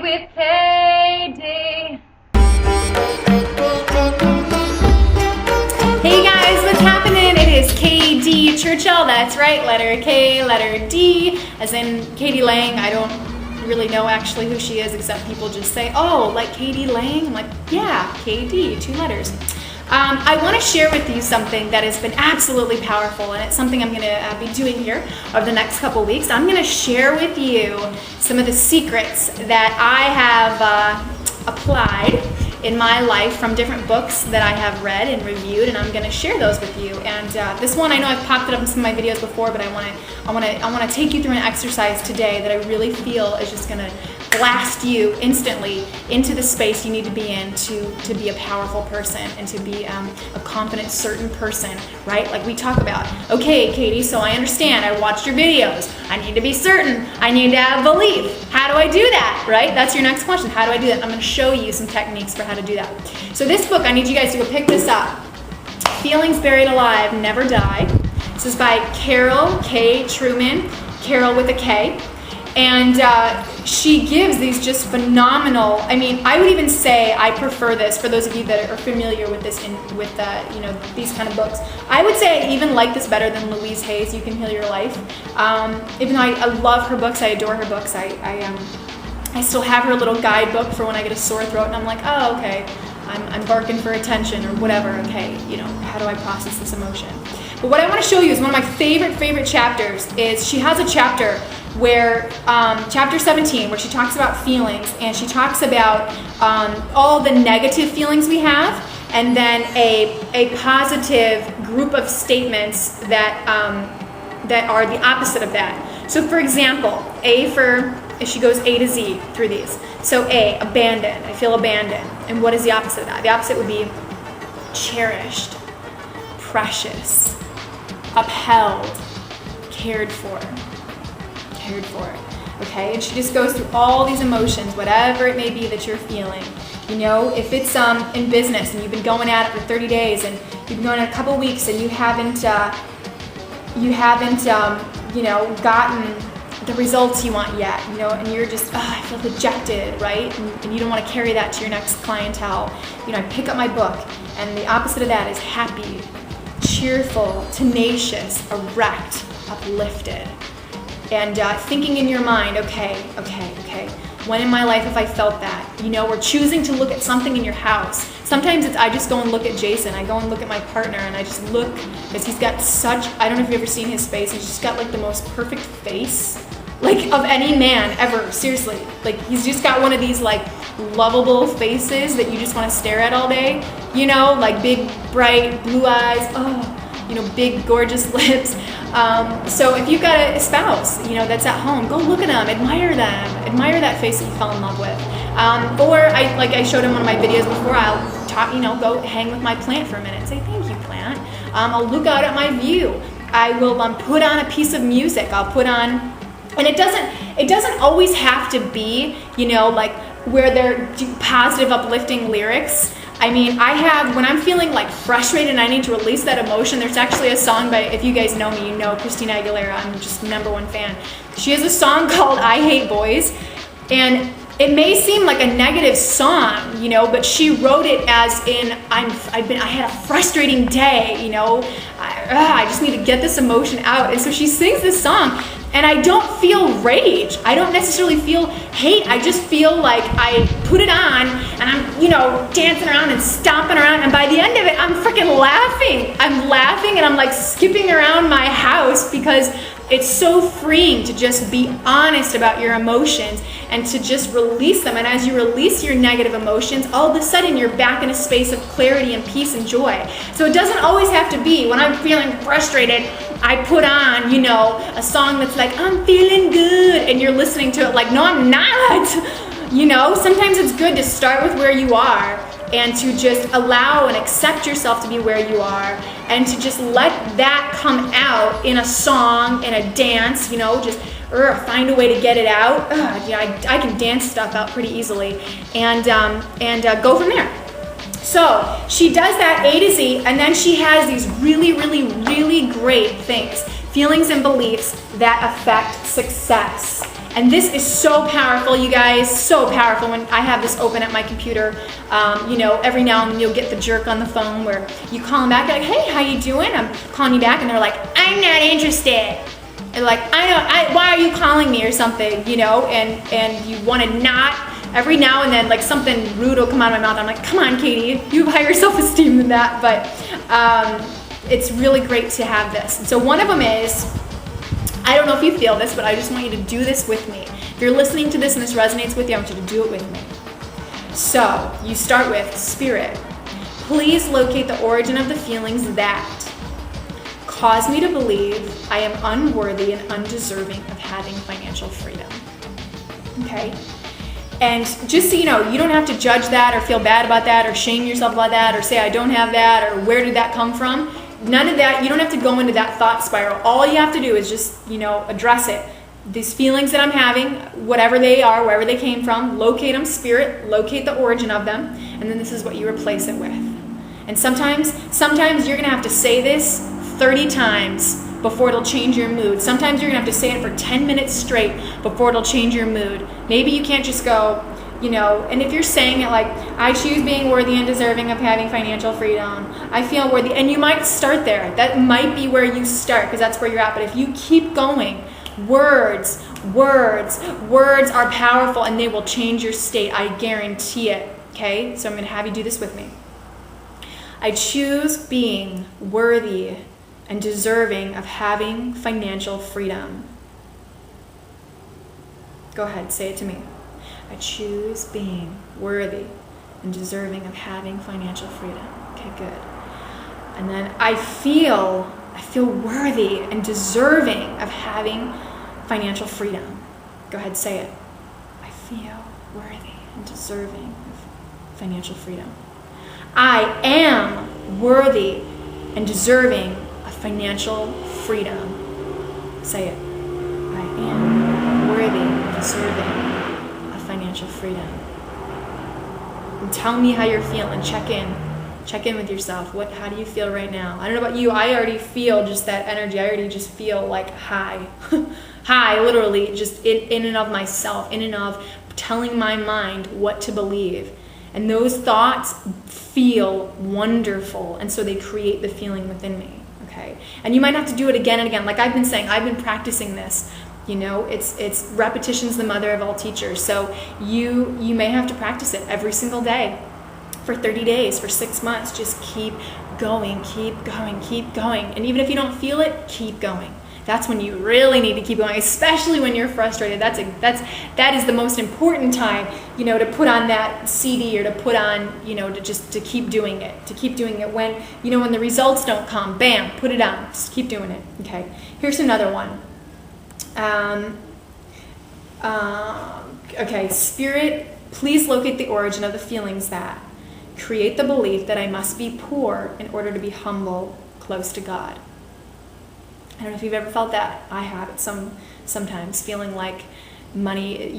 with KD. Hey guys, what's happening? It is KD Churchill. That's right, letter K, letter D, as in Katie Lang. I don't really know actually who she is, except people just say, oh, like Katie Lang? I'm like, yeah, KD, 2 letters. I want to share with you something that has been absolutely powerful, and it's something I'm going to be doing here over the next couple weeks. I'm going to share with you some of the secrets that I have applied in my life from different books that I have read and reviewed, and I'm going to share those with you. And this one, I know I've popped it up in some of my videos before, but I want to take you through an exercise today that I really feel is just going to blast you instantly into the space you need to be in to be a powerful person and to be a confident, certain person, right? Like we talk about, okay, Katie, so I understand, I watched your videos, I need to be certain, I need to have belief. How do I do that, right? That's your next question. How do I do that? I'm going to show you some techniques for how to do that. So this book, I need you guys to go pick this up. Feelings Buried Alive Never Die. This is by Carol K. Trueman, Carol with a K. And she gives these just phenomenal, I mean, I would even say I prefer this, for those of you that are familiar with this, these kind of books. I would say I even like this better than Louise Hay's You Can Heal Your Life. Even though I love her books, I adore her books, I still have her little guidebook for when I get a sore throat and I'm like, oh, okay, I'm barking for attention or whatever, okay, how do I process this emotion? But what I want to show you is one of my favorite chapters is she has a chapter where, chapter 17, where she talks about feelings, and she talks about all the negative feelings we have, and then a positive group of statements that are the opposite of that. So for example, she goes A to Z through these. So A, abandoned, I feel abandoned. And what is the opposite of that? The opposite would be cherished, precious, upheld, cared for. Okay, and she just goes through all these emotions, whatever it may be that you're feeling. If it's in business and you've been going at it for 30 days and you've been going at a couple weeks and you haven't gotten the results you want yet, and you're just, I feel dejected, right? And you don't want to carry that to your next clientele. I pick up my book, and the opposite of that is happy, cheerful, tenacious, erect, uplifted. And thinking in your mind, okay, when in my life have I felt that? Or choosing to look at something in your house. Sometimes I just go and look at Jason. I go and look at my partner, and I just look, because he's got such, I don't know if you've ever seen his face, he's just got like the most perfect face, like of any man ever, seriously. Like he's just got one of these like lovable faces that you just want to stare at all day, like big, bright, blue eyes, big, gorgeous lips. So if you've got a spouse, that's at home, go look at them, admire that face that you fell in love with. Or like I showed in one of my videos before, I'll talk, go hang with my plant for a minute and say, thank you, plant. I'll look out at my view. I will put on a piece of music. I'll put on, and it doesn't always have to be, like where they're positive, uplifting lyrics. I mean, when I'm feeling like frustrated and I need to release that emotion, there's actually a song by, if you guys know me, Christina Aguilera. I'm just #1 fan. She has a song called I Hate Boys, and it may seem like a negative song, but she wrote it as in, I had a frustrating day, I just need to get this emotion out. And so she sings this song, and I don't feel rage. I don't necessarily feel hate. I just feel like I put it on and I'm, dancing around and stomping around. And by the end of it, I'm freaking laughing. I'm laughing and I'm like skipping around my house, because it's so freeing to just be honest about your emotions and to just release them. And as you release your negative emotions, all of a sudden you're back in a space of clarity and peace and joy. So it doesn't always have to be, when I'm feeling frustrated, I put on, a song that's like, I'm feeling good, and you're listening to it like, no, I'm not. Sometimes it's good to start with where you are and to just allow and accept yourself to be where you are, and to just let that come out in a song, in a dance, just find a way to get it out. I can dance stuff out pretty easily, and go from there. So she does that A to Z, and then she has these really great things, feelings and beliefs that affect success. And this is so powerful, you guys, so powerful. When I have this open at my computer, every now and then you'll get the jerk on the phone where you call them back, you're like, hey, how you doing? I'm calling you back, and they're like, I'm not interested. And like, why are you calling me or something, and you want to not, every now and then, like something rude will come out of my mouth. I'm like, come on, Katie, you have higher self-esteem than that. But it's really great to have this. And so one of them is, I don't know if you feel this, but I just want you to do this with me. If you're listening to this and this resonates with you, I want you to do it with me. So you start with, Spirit, please locate the origin of the feelings that cause me to believe I am unworthy and undeserving of having financial freedom. Okay? And just so you know, you don't have to judge that or feel bad about that or shame yourself about that or say I don't have that or where did that come from. None of that. You don't have to go into that thought spiral. All you have to do is just, address it. These feelings that I'm having, whatever they are, wherever they came from, locate them, Spirit, locate the origin of them, and then this is what you replace it with. And sometimes you're going to have to say this 30 times before it'll change your mood. Sometimes you're going to have to say it for 10 minutes straight before it'll change your mood. Maybe you can't just go, and if you're saying it like, I choose being worthy and deserving of having financial freedom. I feel worthy. And you might start there. That might be where you start because that's where you're at. But if you keep going, words are powerful and they will change your state. I guarantee it. Okay? So I'm going to have you do this with me. I choose being worthy and deserving of having financial freedom. Go ahead, say it to me. I choose being worthy and deserving of having financial freedom. Okay, good. And then I feel worthy and deserving of having financial freedom. Go ahead, say it. I feel worthy and deserving of financial freedom. I am worthy and deserving of financial freedom. Say it. I am worthy and deserving financial freedom. And tell me how you're feeling. Check in with yourself. How do you feel right now? I don't know about you, I already feel just that energy. I already just feel like high. High, literally, just in and of myself, in and of telling my mind what to believe. And those thoughts feel wonderful, and so they create the feeling within me. Okay? And you might have to do it again and again. Like I've been saying, I've been practicing this. It's repetition's the mother of all teachers. So you may have to practice it every single day for 30 days, for 6 months. Just keep going. And even if you don't feel it, keep going. That's when you really need to keep going, especially when you're frustrated. That is the most important time, to put on that CD or to put on, to keep doing it. To keep doing it when the results don't come, bam, put it on. Just keep doing it. Okay. Here's another one. Okay, Spirit, please locate the origin of the feelings that create the belief that I must be poor in order to be humble, close to God. I don't know if you've ever felt that. I have it sometimes, feeling like money,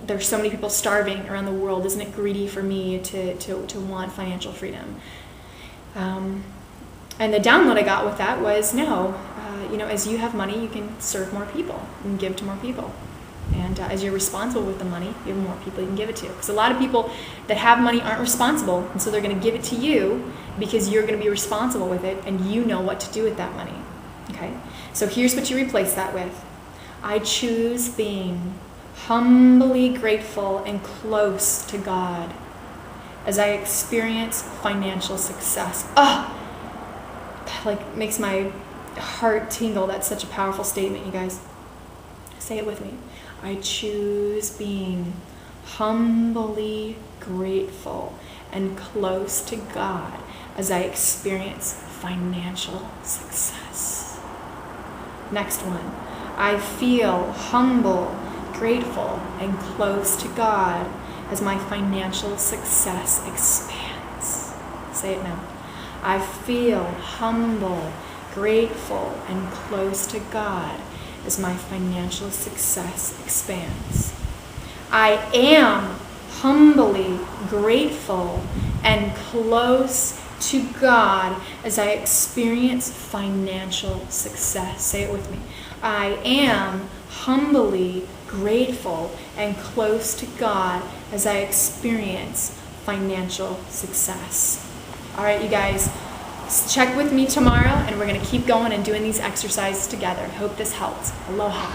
there's so many people starving around the world. Isn't it greedy for me to want financial freedom? And the download I got with that was, no, as you have money, you can serve more people and give to more people. And as you're responsible with the money, you have more people you can give it to. Because a lot of people that have money aren't responsible, and so they're going to give it to you because you're going to be responsible with it, and you know what to do with that money. Okay? So here's what you replace that with. I choose being humbly grateful and close to God as I experience financial success. That makes my heart tingle. That's such a powerful statement, you guys. Say it with me. I choose being humbly grateful and close to God as I experience financial success. Next one. I feel humble, grateful, and close to God as my financial success expands. Say it now. I feel humble, grateful, and close to God as my financial success expands. I am humbly grateful and close to God as I experience financial success. Say it with me. I am humbly grateful and close to God as I experience financial success. All right, you guys, check with me tomorrow, and we're going to keep going and doing these exercises together. Hope this helps. Aloha.